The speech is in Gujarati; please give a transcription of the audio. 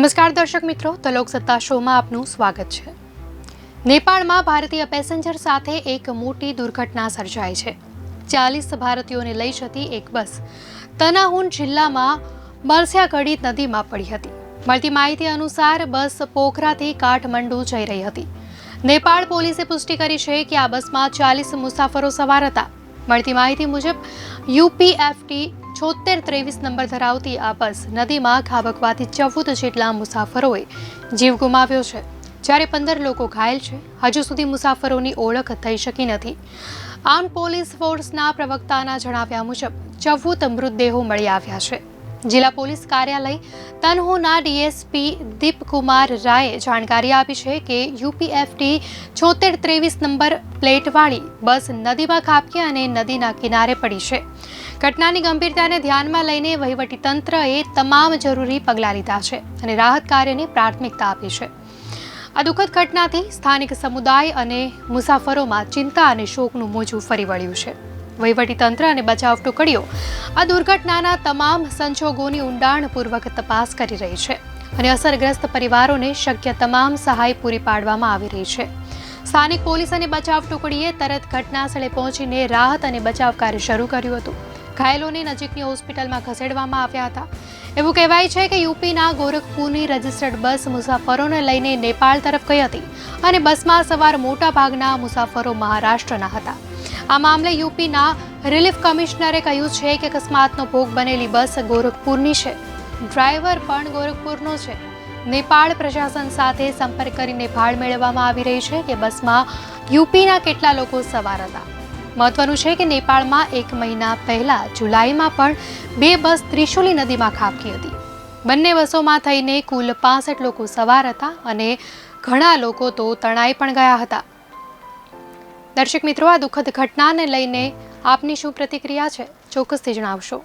નમસ્કાર દર્શક મિત્રો, તો લોકસત્તા શોમાં આપનું સ્વાગત છે। નેપાળમાં ભારતીય પેસેન્જર સાથે એક મોટી દુર્ઘટના સર્જાઈ છે। 40 ભારતીયોને લઈ જતી એક બસ તનાહુન જિલ્લામાં બરસ્યાકડી નદીમાં પડી હતી। મળતી માહિતી અનુસાર બસ પોખરાથી કાઠમંડુ જઈ રહી હતી। નેપાળ પોલીસે પુષ્ટિ કરી છે કે આ બસમાં 40 મુસાફરો સવાર હતા। મળતી માહિતી મુજબ UPFT 7623 નંબર ધરાવતી આ બસ નદીમાં ખાબકવાથી 14 જેટલા મુસાફરોએ જીવ ગુમાવ્યો છે, જ્યારે 15 લોકો ઘાયલ છે। હજુ સુધી મુસાફરોની ઓળખ થઈ શકી નથી। આર્મ્ડ પોલીસ ફોર્સના પ્રવક્તાના જણાવ્યા મુજબ 14 મૃતદેહો મળી આવ્યા છે। જિલ્લા પોલીસ કાર્યાલય તનહુના ડીએસપી દીપકુમાર રાયે જાણકારી આપી છે કે UPFT 7623 નંબર પ્લેટવાળી બસ નદીમાં ખાબકી અને નદીના કિનારે પડી છે। ઘટનાની ગંભીરતાને ધ્યાનમાં લઈને વહીવટીતંત્રએ તમામ જરૂરી પગલાં લીધા છે અને રાહત કાર્યને પ્રાથમિકતા આપી છે। આ દુઃખદ ઘટનાથી સ્થાનિક સમુદાય અને મુસાફરોમાં ચિંતા અને શોકનું મોજું ફરી વળ્યું છે। વહીવટીતંત્ર અને બચાવ ટુકડીઓ આ દુર્ઘટનાના તમામ સંજોગોની ઊંડાણપૂર્વક તપાસ કરી રહી છે અને અસરગ્રસ્ત પરિવારોને શક્ય તમામ સહાય પૂરી પાડવામાં આવી રહી છે। સ્થાનિક પોલીસ અને બચાવ ટુકડીએ તરત ઘટનાસ્થળે પહોંચીને રાહત અને બચાવ કાર્ય શરૂ કર્યું હતું। ઘાયલોને નજીકની હોસ્પિટલમાં ખસેડવામાં આવ્યા હતા। એવું કહેવાય છે કે યુપીના ગોરખપુરની રજિસ્ટર્ડ બસ મુસાફરોને લઈને નેપાળ તરફ ગઈ હતી અને બસમાં સવાર મોટા ભાગના મુસાફરો મહારાષ્ટ્રના હતા। આ મામલે યુપીના રિલીફ કમિશનરે કહ્યું છે કે અકસ્માતનો ભોગ બનેલી બસ ગોરખપુરની છે, ડ્રાઈવર પણ ગોરખપુરનો છે। નેપાળ પ્રશાસન સાથે સંપર્ક કરીને ભાળ મેળવવામાં આવી રહી છે કે બસમાં યુપીના કેટલા લોકો સવાર હતા। મહત્વનું છે કે નેપાળમાં 1 મહિના પહેલા જુલાઈમાં પણ 2 બસ ત્રિશુલી નદીમાં ખાબકી હતી। બંને બસોમાં થઈને કુલ 65 લોકો સવાર હતા અને ઘણા લોકો તો તણાઈ પણ ગયા હતા। દર્શક મિત્રો, આ દુઃખદ ઘટનાને લઈને આપની શું પ્રતિક્રિયા છે, ચોક્કસથી જણાવશો।